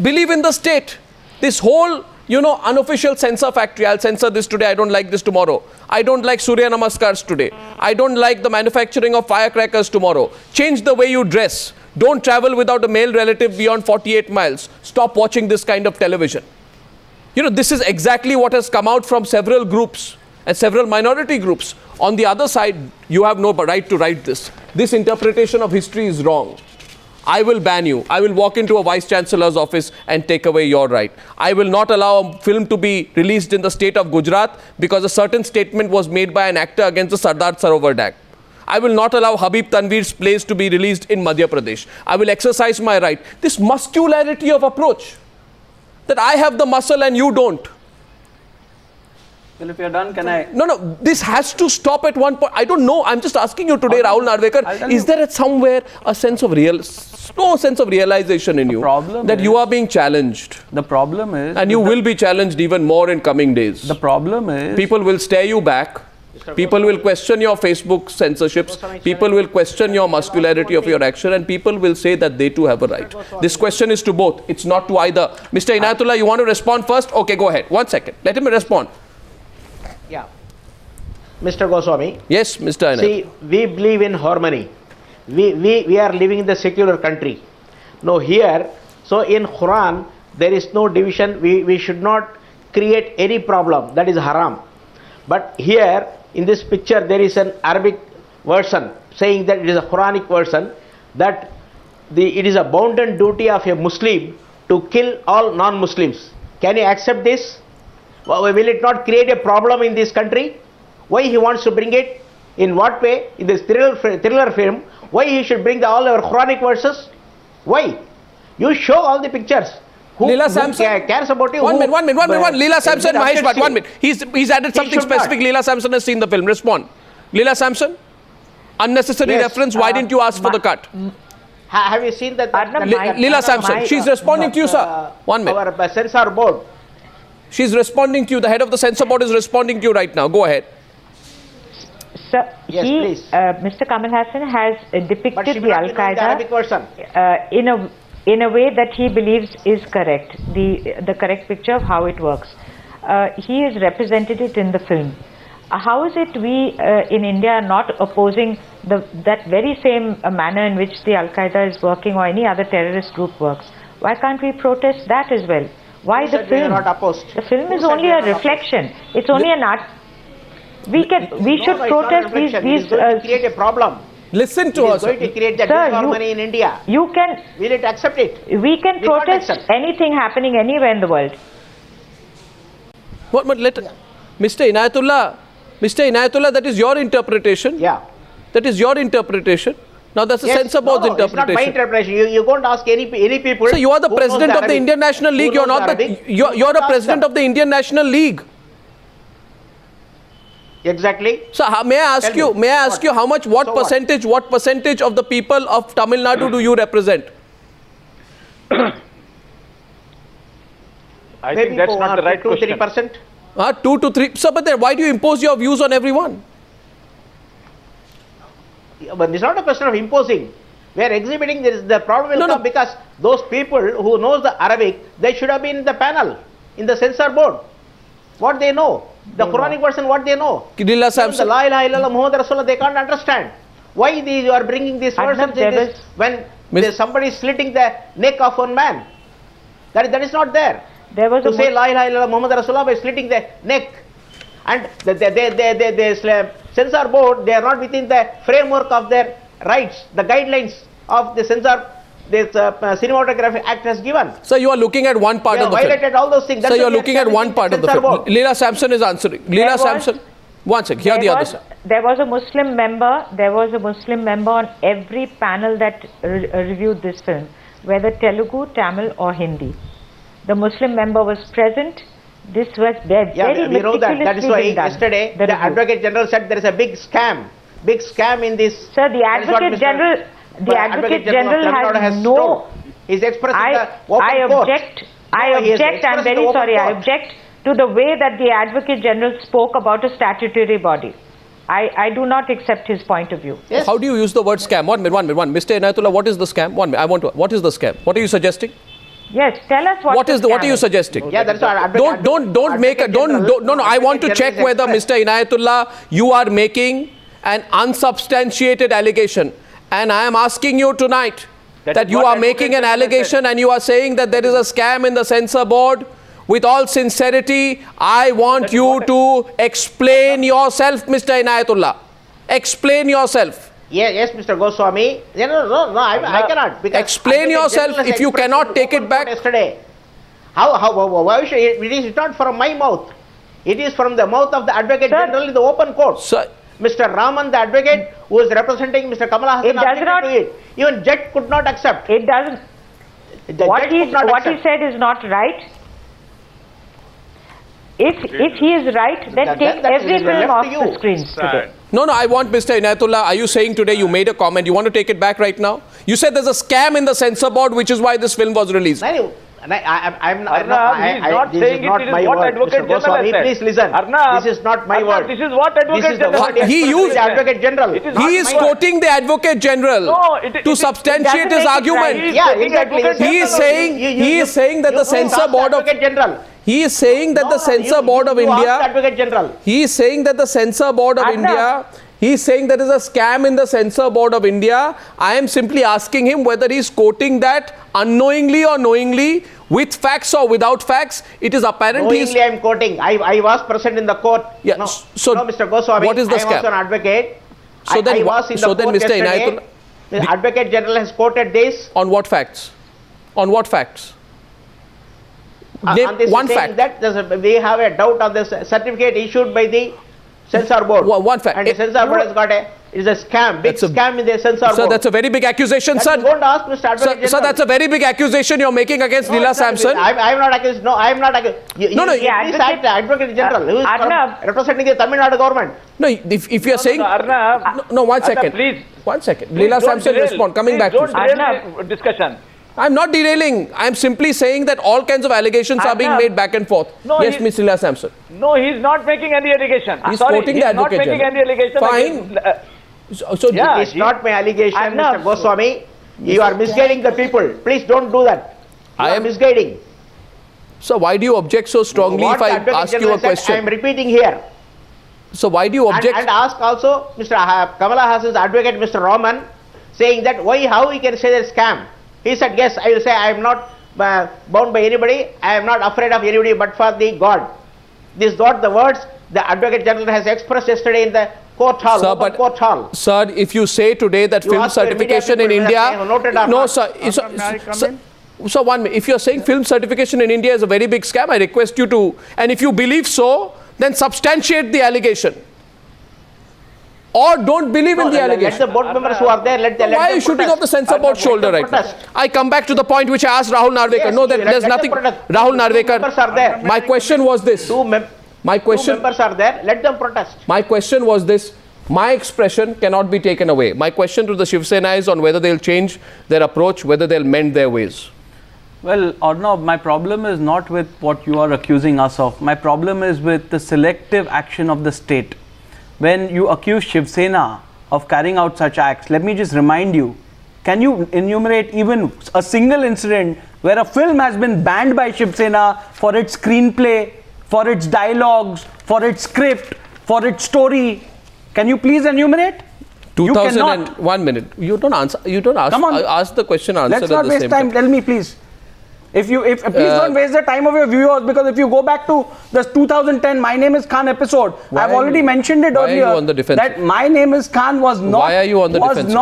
Believe in the state. This whole, unofficial censor factory. I'll censor this today. I don't like this tomorrow. I don't like Surya Namaskars today. I don't like the manufacturing of firecrackers tomorrow. Change the way you dress. Don't travel without a male relative beyond 48 miles. Stop watching this kind of television. This is exactly what has come out from several groups and several minority groups. On the other side, you have no right to write this. This interpretation of history is wrong. I will ban you. I will walk into a vice chancellor's office and take away your right. I will not allow a film to be released in the state of Gujarat because a certain statement was made by an actor against the Sardar Sarovar Dam. I will not allow Habib Tanveer's plays to be released in Madhya Pradesh. I will exercise my right. This muscularity of approach, that I have the muscle and you don't. Well, if you're done, can I? No, this has to stop at one point. I don't know. I'm just asking you today, Rahul Narvekar. Is there somewhere a sense of realization in you that you are being challenged? The problem is, and you will be challenged even more in coming days. The problem is, people will stare you back. People will question your Facebook censorships. People will question your muscularity of your action, and people will say that they too have a right. This question is to both. It's not to either. Mr. Inayatullah, you want to respond first? Okay, go ahead. 1 second. Let him respond. Yeah. Mr. Goswami. Yes, Mr. Inayatullah. See, we believe in harmony. We are living in the secular country. No, here, so in Quran, there is no division. We should not create any problem. That is haram. But here, in this picture, there is an Arabic version saying that it is a Quranic version, that it is a bounden duty of a Muslim to kill all non-Muslims. Can you accept this? Will it not create a problem in this country? Why he wants to bring it? In what way? In this thriller film, why he should bring all our Quranic verses? Why? You show all the pictures. Leela Samson cares about you? One minute. Leela Samson, Mahesh Bhatt, 1 minute. He's added something specific. Leela Samson has seen the film. Respond. Leela Samson, unnecessary reference. Why didn't you ask for the cut? Have you seen that? Leela Samson, she's responding to you, sir. 1 minute. Our censor board. She's responding to you. The head of the censor board is responding to you right now. Go ahead. Sir, yes, please. Mr. Kamal Hassan has depicted the Al-Qaeda in a way that he believes is correct, the correct picture of how it works. He has represented it in the film. How is it we in India are not opposing that very same manner in which the Al-Qaeda is working or any other terrorist group works? Why can't we protest that as well? Why the film? Not opposed? The film is only a reflection. Opposed? It's only an art. We should protest these. It's going to create a problem. Listen to us. It's going to create that disharmony in India. You can. Will it accept it? We can protest anything happening anywhere in the world. Mr. Inayatullah, that is your interpretation. Yeah. That is your interpretation. Now that's the censor board's interpretation. It's not my interpretation. You won't ask any people. So you are the president of the Indian National League. You're not you're the president of the Indian National League. Exactly. So may I ask you? What percentage of the people of Tamil Nadu do you represent? I think that's not the right question. 2-3%. 2 to 3. So, but then why do you impose your views on everyone? But it's not a question of imposing. We are exhibiting. The problem will come because those people who knows the Arabic, they should have been in the panel, in the censor board. What they know, the Quranic version, what they know. Leela Samson. The La ilaha illallah Muhammad Rasulullah, they can't understand. Why you are bringing these versions when somebody is slitting the neck of one man? That is not there. There was to say La ilaha illallah Muhammad Rasulullah by slitting the neck. And the censor board, they are not within the framework of their rights, the guidelines of the censor. This Cinematography Act has given. So you are looking at one part of the film. Violated all those things. So you are looking at one part of the film. Leela Samson is answering. Leela Samson, 1 second. Here the other side. There was a Muslim member. There was a Muslim member on every panel that reviewed this film, whether Telugu, Tamil, or Hindi. The Muslim member was present. This was very we know that. That is why yesterday the Advocate General said there is a big scam in this. Sir, the Advocate General. The Advocate General has no. He's expressing the I object. I'm very sorry. I object to the way that the Advocate General spoke about a statutory body. I do not accept his point of view. Yes. How do you use the word scam? One minute. Mr. Inayatullah, what is the scam? 1 minute. What is the scam? What are you suggesting? Yes, tell us what are you suggesting? Yeah, that's what don't make a no. I want to check whether Mr. Inayatullah, you are making an unsubstantiated allegation. And I am asking you tonight that you are making an allegation and you are saying that there is a scam in the censor board. With all sincerity, I want you to explain yourself, Mr. Inayatullah. Explain yourself. Yes, Mr. Goswami. No, I cannot. Explain yourself. If you cannot take it back. Yesterday. Why should it is not from my mouth. It is from the mouth of the Advocate General in the open court. Sir, Mr. Raman, the advocate, who is representing Mr. Kamal Hassan, even judge could not accept. It doesn't. What he said is not right. if he is right, then take every film off the screens today. No, I want Mr. Inayatullah, are you saying today you made a comment, you want to take it back right now? You said there's a scam in the censor board, which is why this film was released. I'm not saying it is what Advocate General has said. Please listen. This is not my word. This is what Advocate General has said. He used Advocate General. He is quoting the Advocate General to substantiate his argument. Yeah, exactly. He is saying that the censor board of General. He is saying that the censor board of India. Advocate General. He is saying that the censor board of India. He is saying there is a scam in the censor board of India. I am simply asking him whether he is quoting that unknowingly or knowingly, with facts or without facts. It is apparent. Knowingly, I am quoting. I was present in the court. Yeah. No, so no, Mr. Goswami, what is the scam? I was an advocate. So then, I was in the court Mr. yesterday. Inayatullah, The Advocate General has quoted this. on what facts? On what facts? Name one fact. That we have a doubt on this certificate issued by the censor board. One fact. And the censor board has got it's a scam, big scam in the censor board. Sir, that's a very big accusation, sir. Don't ask Mr. Advocate General. Sir, that's a very big accusation you're making against Leela Sampson. I'm not accused. No, I'm not accused. Advocate General, who is representing the Tamil Nadu government. No, if you're saying... Arnab, no, 1 second. Please. 1 second. Leela Sampson, respond. Coming back to you. Don't derail discussion. I'm not derailing. I'm simply saying that all kinds of allegations are being made back and forth. No, yes, Ms. Leela Sampson. No, he's not making any allegation. He's quoting the Advocate General. He's not making any allegation. Fine. It's not my allegation, Mr. Goswami. You are misguiding the people. Please don't do that. You are misguiding. So why do you object so strongly if I ask you a question? I am repeating here. So why do you object? And ask also Mr. Kamala Hassan's advocate, Mr. Roman, saying that how he can say that scam. He said, yes, I will say I am not bound by anybody. I am not afraid of anybody but for the God. These are the words the Advocate General has expressed yesterday in the court hall. Sir, if you say today that film certification in India... No, sir. So 1 minute. If you're saying film certification in India is a very big scam, I request you to... And if you believe so, then substantiate the allegation. Or don't believe in the allegation. Let the board members who are there, why are you shooting off the censor board shoulder right now? I come back to the point which I asked Rahul Narvekar. Yes, no, there's nothing. Rahul Narvekar, my question was this. Two members are there, let them protest. My question was this. My expression cannot be taken away. My question to the Shiv Sena is on whether they'll change their approach, whether they'll mend their ways. Well, Arnab, my problem is not with what you are accusing us of. My problem is with the selective action of the state. When you accuse Shiv Sena of carrying out such acts, let me just remind you, can you enumerate even a single incident where a film has been banned by Shiv Sena for its screenplay, for its dialogues, for its script, for its story? Can you please enumerate? 1 minute. You don't answer. You don't ask. Come on. Ask the question. Answer. Let's not waste time. Tell me, please. Please don't waste the time of your viewers, because if you go back to the 2010 My Name is Khan episode, I've already mentioned it earlier. Why are you on the defensive? That My Name is Khan was not. Why are you on the defensive?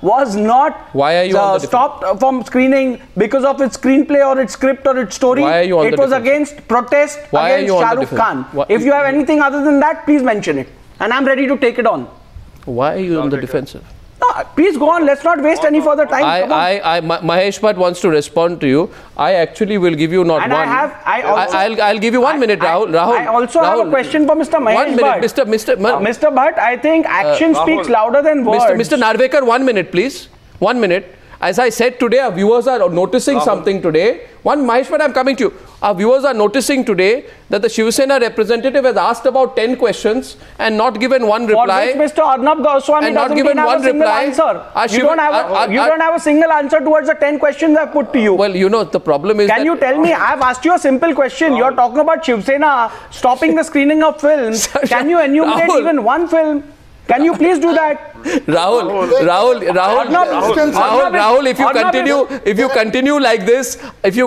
Was not. Why are you on the stopped from screening because of its screenplay or its script or its story? Why are you on it the was defensive? against protest against Shah Rukh Khan. If you have anything other than that, please mention it, and I'm ready to take it on. Why are you on the defensive? No, please go on. Let's not waste any further time. Mahesh Bhatt wants to respond to you. I actually will give you not and one. I'll give you 1 minute, Rahul. I also have a question for Mr. Mahesh 1 minute, Bhatt. Mr. Bhatt, I think action speaks louder than words. Mr. Narvekar, 1 minute, please. 1 minute. As I said today, our viewers are noticing something today. Mahesh Bhatt, I'm coming to you. Our viewers are noticing today that the Shiv Sena representative has asked about 10 questions and not given one reply. For which Mr. Arnab Goswami doesn't even have a single answer. You don't have a single answer towards the 10 questions I've put to you. Well, you know, the problem is Can you tell me, I've asked you a simple question. You're talking about Shiv Sena stopping the screening of films. Can you enumerate even one film? Can you please do that? Rahul, if you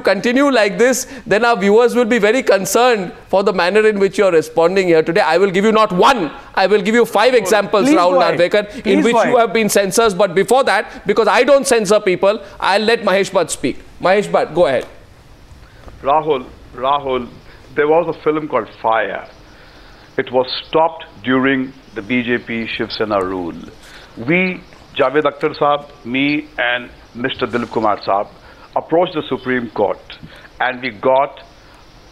continue like this, then our viewers will be very concerned for the manner in which you are responding here today. I will give you not one, I will give you 5 examples, Rahul Narvekar, in which you have been censors. But before that, because I don't censor people, I'll let Mahesh Bhatt speak. Mahesh Bhatt, go ahead. Rahul, there was a film called Fire. It was stopped during the BJP Shiv Sena rule. We, Javed Akhtar Saab, me and Mr. Dilip Kumar Saab, approached the Supreme Court and we got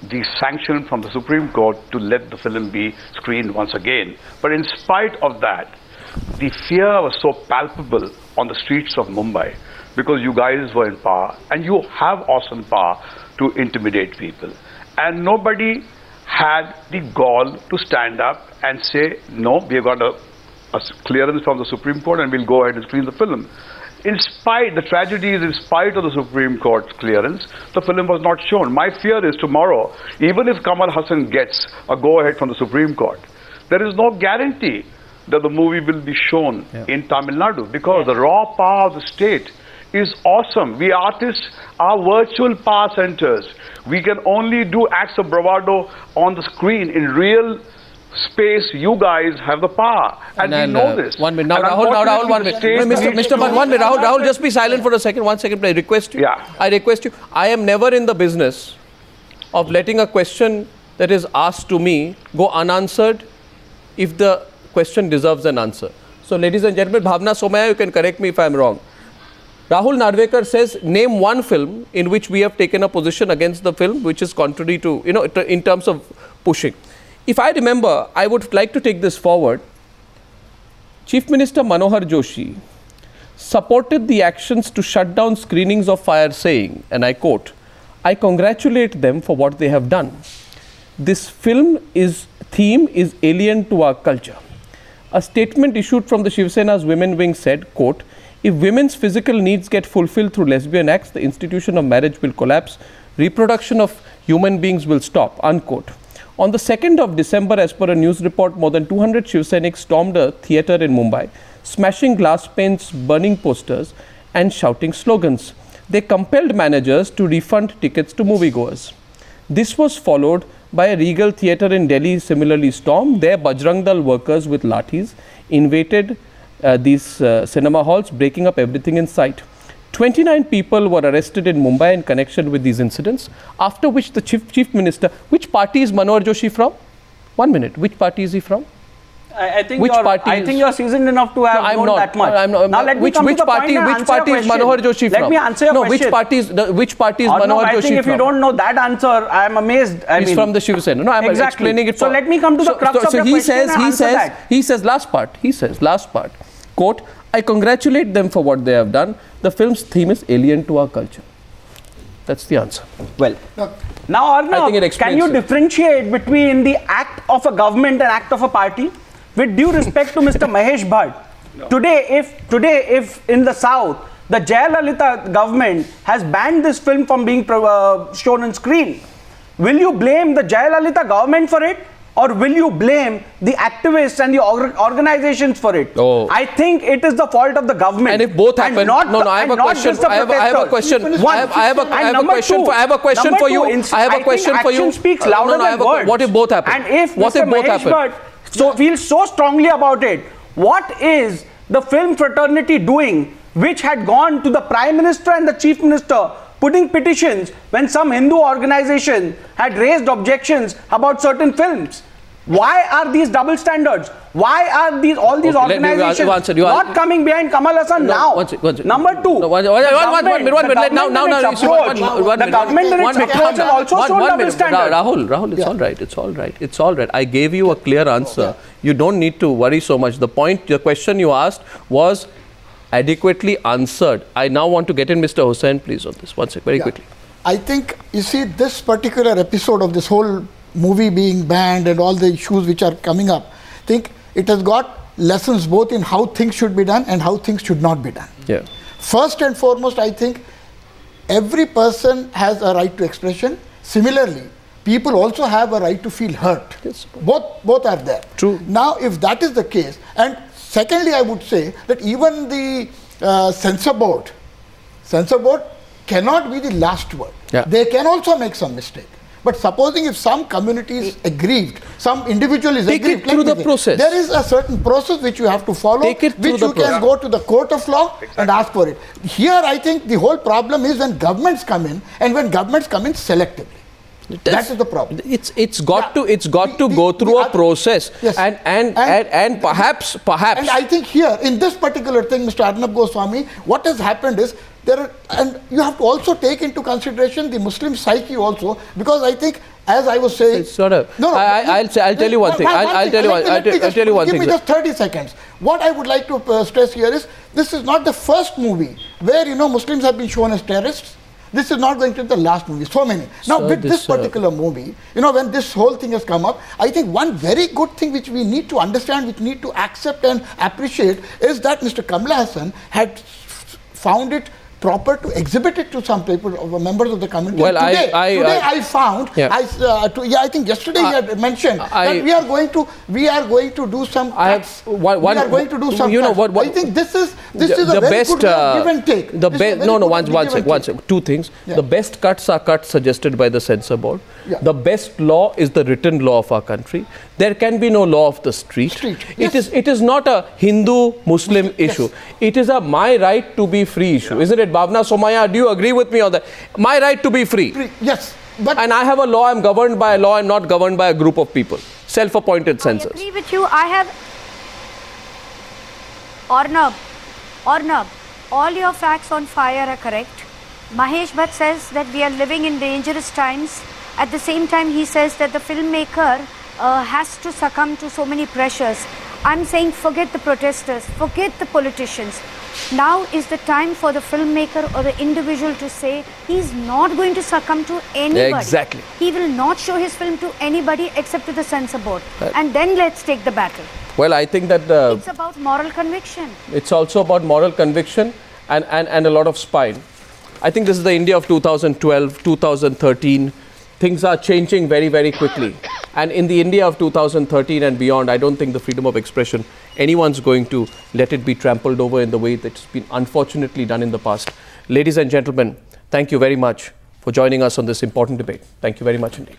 the sanction from the Supreme Court to let the film be screened once again. But in spite of that, the fear was so palpable on the streets of Mumbai because you guys were in power and you have awesome power to intimidate people. And nobody had the gall to stand up and say, no, we have got a clearance from the Supreme Court and we'll go ahead and screen the film. In spite, the tragedy is in spite of the Supreme Court's clearance, the film was not shown. My fear is tomorrow, even if Kamal Hassan gets a go-ahead from the Supreme Court, there is no guarantee that the movie will be shown in Tamil Nadu because the raw power of the state is awesome. We artists are virtual power centers. We can only do acts of bravado on the screen. In real space, you guys have the power, and we know this. 1 minute. Now, Rahul, 1 minute. Mr. Bhatt, 1 minute. Rahul, just be silent for a second. 1 second, I request you. I request you. I am never in the business of letting a question that is asked to me go unanswered if the question deserves an answer. So, ladies and gentlemen, Bhavna Somaya, you can correct me if I am wrong. Rahul Narvekar says, name one film in which we have taken a position against the film which is contrary to, in terms of pushing. If I remember, I would like to take this forward. Chief Minister Manohar Joshi supported the actions to shut down screenings of Fire, saying, and I quote, "I congratulate them for what they have done. This theme is alien to our culture." A statement issued from the Shiv Sena's women wing said, quote, "If women's physical needs get fulfilled through lesbian acts, the institution of marriage will collapse. Reproduction of human beings will stop," unquote. On the 2nd of December, as per a news report, more than 200 Shiv Sainiks stormed a theatre in Mumbai, smashing glass panes, burning posters and shouting slogans. They compelled managers to refund tickets to moviegoers. This was followed by a Regal theatre in Delhi similarly stormed. There, Bajrang Dal workers with lathis invaded these cinema halls, breaking up everything in sight. 29 people were arrested in Mumbai in connection with these incidents, after which the Chief Minister, which party is Manohar Joshi from? 1 minute, which party is he from? I think you're seasoned enough to have known that much. Now let me come to the point and answer your question. Which party is Manohar Joshi from? Let me answer your question. Which party is Manohar Joshi from? I think if you don't know that answer, I am amazed. He's from the Shiv Sena. No, I'm explaining it. So let me come to the crux of your question. He says last part, quote, "I congratulate them for what they have done. The film's theme is alien to our culture." That's the answer. Well, now Arnav, can you differentiate between the act of a government and act of a party? With due respect to Mr. Mahesh Bhatt, today if in the South, the Jayalalitha government has banned this film from being shown on screen, will you blame the Jayalalitha government for it? Or will you blame the activists and the organizations for it? Oh. I think it is the fault of the government. And if both happen, I have a question. I have a question for you. Action speaks louder than words. What if both happen? And if Mr. Mahesh Bhatt feels so strongly about it, what is the film fraternity doing, which had gone to the Prime Minister and the Chief Minister, putting petitions when some Hindu organization had raised objections about certain films? Why are these double standards? Why are all these organizations not coming behind Kamal Hassan now? Number two, the government in its approach has also shown double standards. Rahul, it's all right. I gave you a clear answer. You don't need to worry so much. The question you asked was adequately answered. I now want to get in Mr. Hussain, please, on this. 1 sec, very quickly. I think, you see, this particular episode of this whole movie being banned and all the issues which are coming up, I think it has got lessons both in how things should be done and how things should not be done. Yeah. First and foremost, I think every person has a right to expression. Similarly, people also have a right to feel hurt. Yes. Both are there. True. Now, if that is the case, and secondly, I would say that even the censor board cannot be the last word. Yeah. They can also make some mistake. But supposing if some community is aggrieved, some individual is aggrieved, take it through the process. There is a certain process which you have to follow, which you can go to the court of law and ask for it. Here, I think the whole problem is when governments come in, and when governments come in selectively. That is the problem. It's got to go through a process. Yes. And perhaps. And I think here, in this particular thing, Mr. Arnab Goswami, what has happened is, and you have to also take into consideration the Muslim psyche also, because I think as I was saying, it's not a. I'll tell you one thing. I'll tell you one. I'll tell you one thing. Give me just 30 seconds. What I would like to stress here is this is not the first movie where Muslims have been shown as terrorists. This is not going to be the last movie. So many. Now, with this particular movie, when this whole thing has come up, I think one very good thing which we need to understand, which need to accept and appreciate, is that Mr. Kamal Hassan had found it proper to exhibit it to some people, members of the community. Well, today I found, I think yesterday he had mentioned that we are going to do some cuts. We are going to do some cuts. I think this is a very good way of give and take. One second. Two things. The best cuts are cuts suggested by the censor board. The best law is the written law of our country. There can be no law of the street. It is not a Hindu-Muslim issue. It is a my right to be free issue. Isn't it, Bhavna Somaya? Do you agree with me on that? My right to be free. Yes. And I have a law, I'm governed by a law, I'm not governed by a group of people. Self-appointed censors. I agree with you. I have... Ornab, all your facts on fire are correct. Mahesh Bhatt says that we are living in dangerous times. At the same time, he says that the filmmaker has to succumb to so many pressures. I'm saying forget the protesters, forget the politicians. Now is the time for the filmmaker or the individual to say he's not going to succumb to anybody. Exactly. He will not show his film to anybody except to the censor board. And then let's take the battle. Well, I think that... it's about moral conviction. It's also about moral conviction and a lot of spine. I think this is the India of 2012, 2013. Things are changing very, very quickly. And in the India of 2013 and beyond, I don't think the freedom of expression, anyone's going to let it be trampled over in the way that's been unfortunately done in the past. Ladies and gentlemen, thank you very much for joining us on this important debate. Thank you very much indeed.